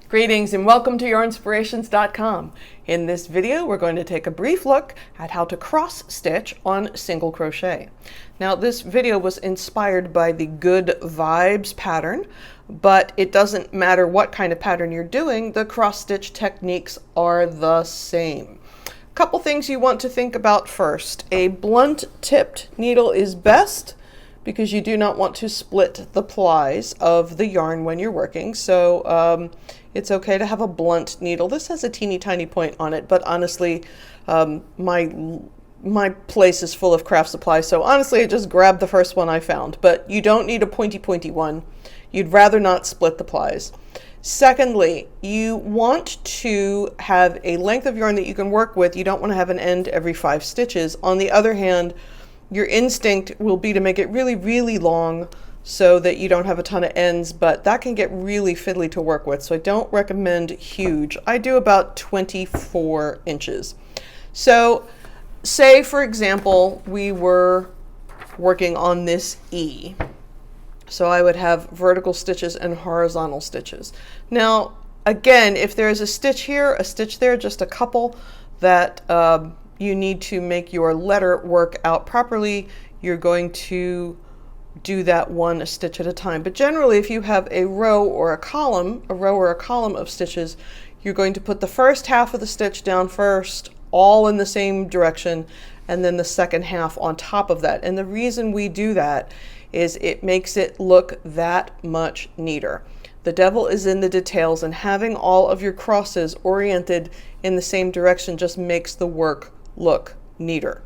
Greetings and welcome to Yarnspirations.com. In this video, we're going to take a brief look at how to cross stitch on single crochet. Now, this video was inspired by the Good Vibes pattern, but it doesn't matter what kind of pattern you're doing, the cross stitch techniques are the same. A couple things you want to think about first. A blunt tipped needle is best because you do not want to split the plies of the yarn when you're working. So it's okay to have a blunt needle. This has a teeny tiny point on it, but honestly, my place is full of craft supplies. So honestly, I just grabbed the first one I found, but you don't need a pointy one. You'd rather not split the plies. Secondly, you want to have a length of yarn that you can work with. You don't want to have an end every 5 stitches. On the other hand, your instinct will be to make it really, really long so that you don't have a ton of ends, but that can get really fiddly to work with. So I don't recommend huge. I do about 24 inches. So say, for example, we were working on this E. So I would have vertical stitches and horizontal stitches. Now, again, if there's a stitch here, a stitch there, just a couple that you need to make your letter work out properly, you're going to do that one stitch at a time. But generally, if you have a row or a column of stitches, you're going to put the first half of the stitch down first, all in the same direction, and then the second half on top of that. And the reason we do that is it makes it look that much neater. The devil is in the details, and having all of your crosses oriented in the same direction just makes the work look neater.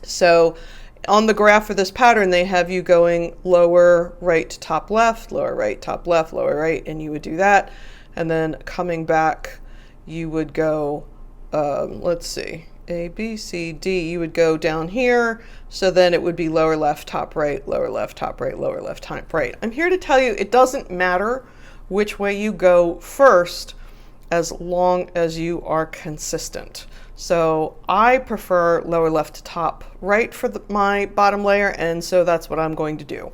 So on the graph for this pattern, they have you going lower right, top left, lower right, top left, lower right, and you would do that. And then coming back, you would go, let's see, A, B, C, D, you would go down here. So then it would be lower left, top right, lower left, top right, lower left, top right. I'm here to tell you it doesn't matter which way you go first as long as you are consistent. So I prefer lower left to top right for my bottom layer, and so that's what I'm going to do.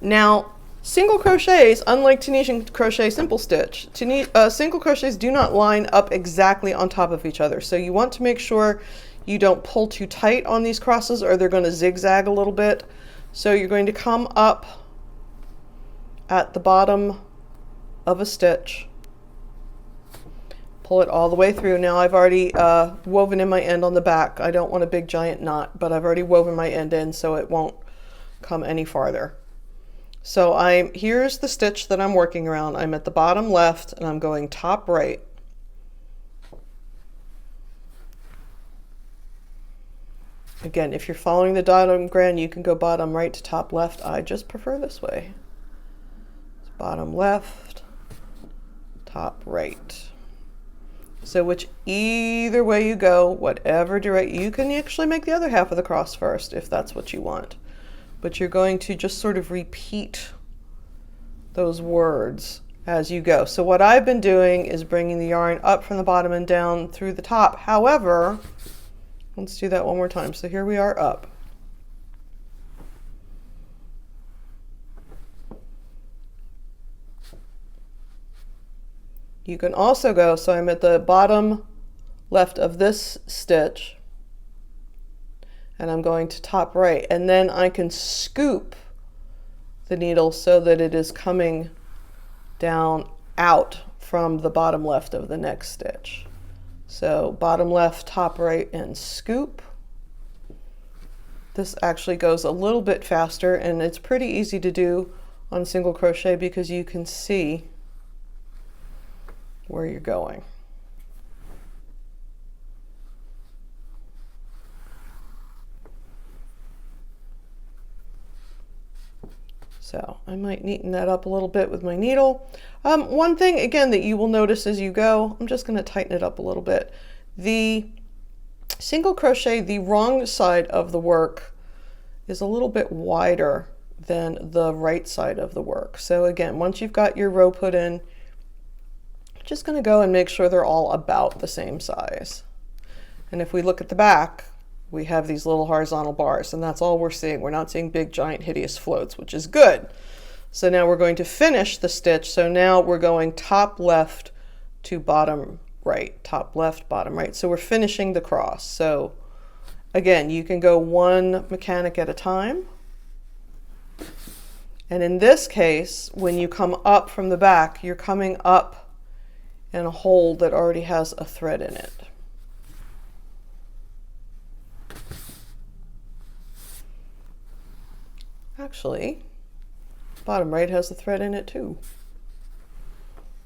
Now, single crochets, unlike Tunisian crochet simple stitch, single crochets do not line up exactly on top of each other. So you want to make sure you don't pull too tight on these crosses or they're going to zigzag a little bit. So you're going to come up at the bottom of a stitch, pull it all the way through. Now I've already woven in my end on the back. I don't want a big giant knot, but I've already woven my end in so it won't come any farther. So here's the stitch that I'm working around. I'm at the bottom left and I'm going top right. Again, if you're following the diagram, you can go bottom right to top left. I just prefer this way. It's bottom left, top right. So either way you go, whatever direction, you can actually make the other half of the cross first if that's what you want. But you're going to just sort of repeat those words as you go. So what I've been doing is bringing the yarn up from the bottom and down through the top. However, let's do that one more time. So here we are up. You can also go, so I'm at the bottom left of this stitch and I'm going to top right, and then I can scoop the needle so that it is coming down out from the bottom left of the next stitch. So bottom left, top right, and scoop. This actually goes a little bit faster and it's pretty easy to do on single crochet because you can see where you're going. So I might neaten that up a little bit with my needle. One thing again that you will notice as you go, I'm just going to tighten it up a little bit. The single crochet, the wrong side of the work is a little bit wider than the right side of the work. So again, once you've got your row put in, just going to go and make sure they're all about the same size. And if we look at the back, we have these little horizontal bars, and that's all we're seeing. We're not seeing big, giant, hideous floats, which is good. So now we're going to finish the stitch. So now we're going top left to bottom right, top left, bottom right. So we're finishing the cross. So again, you can go one mechanic at a time. And in this case, when you come up from the back, you're coming up in a hole that already has a thread in it. Actually, bottom right has a thread in it too.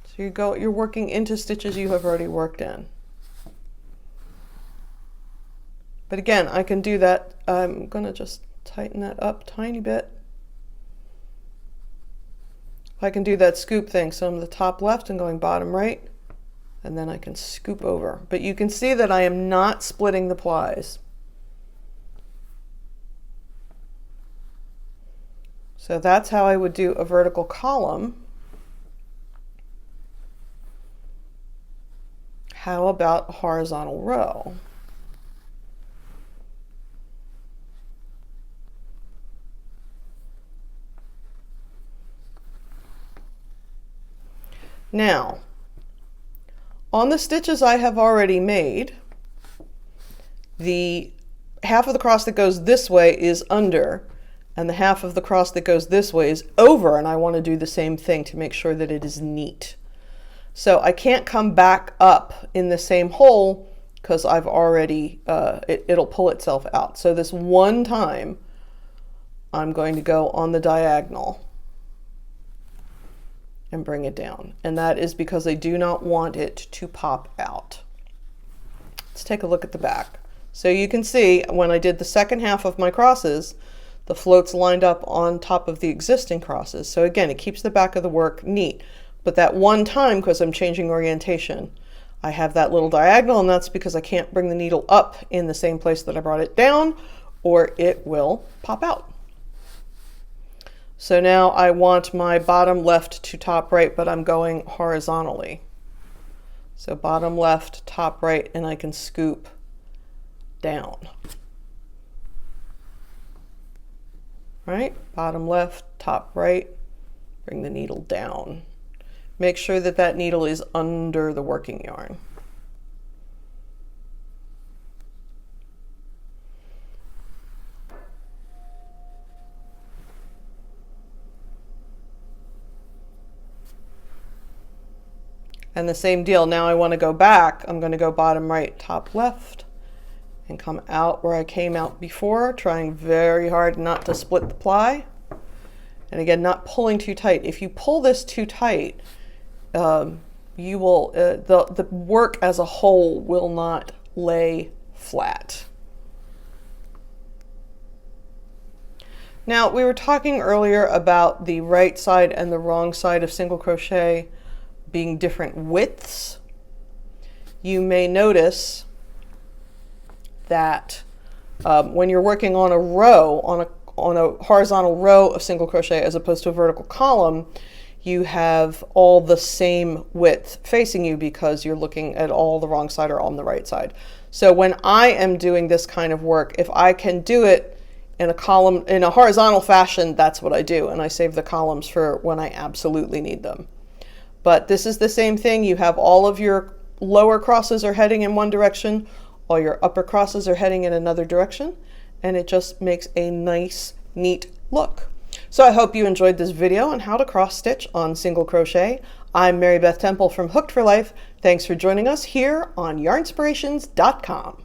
So you're working into stitches you have already worked in. But again, I can do that. I'm going to just tighten that up a tiny bit. I can do that scoop thing. So I'm the top left and going bottom right, and then I can scoop over. But you can see that I am not splitting the plies. So that's how I would do a vertical column. How about a horizontal row? Now, on the stitches I have already made, the half of the cross that goes this way is under, and the half of the cross that goes this way is over, and I want to do the same thing to make sure that it is neat. So I can't come back up in the same hole because I've already, it'll pull itself out. So this one time, I'm going to go on the diagonal and bring it down. And that is because I do not want it to pop out. Let's take a look at the back. So you can see when I did the second half of my crosses, the floats lined up on top of the existing crosses. So again, it keeps the back of the work neat. But that one time, because I'm changing orientation, I have that little diagonal, and that's because I can't bring the needle up in the same place that I brought it down, or it will pop out. So now I want my bottom left to top right, but I'm going horizontally. So bottom left, top right, and I can scoop down. Right? Bottom left, top right, bring the needle down. Make sure that that needle is under the working yarn. And the same deal, now I want to go back. I'm going to go bottom right, top left, and come out where I came out before, trying very hard not to split the ply. And again, not pulling too tight. If you pull this too tight, you will, the work as a whole will not lay flat. Now, we were talking earlier about the right side and the wrong side of single crochet being different widths. You may notice that when you're working on a row, on a horizontal row of single crochet as opposed to a vertical column, you have all the same width facing you because you're looking at all the wrong side or on the right side. So when I am doing this kind of work, if I can do it in a column, in a horizontal fashion, that's what I do, and I save the columns for when I absolutely need them. But this is the same thing. You have all of your lower crosses are heading in one direction, all your upper crosses are heading in another direction, and it just makes a nice, neat look. So I hope you enjoyed this video on how to cross stitch on single crochet. I'm Mary Beth Temple from Hooked for Life. Thanks for joining us here on Yarnspirations.com.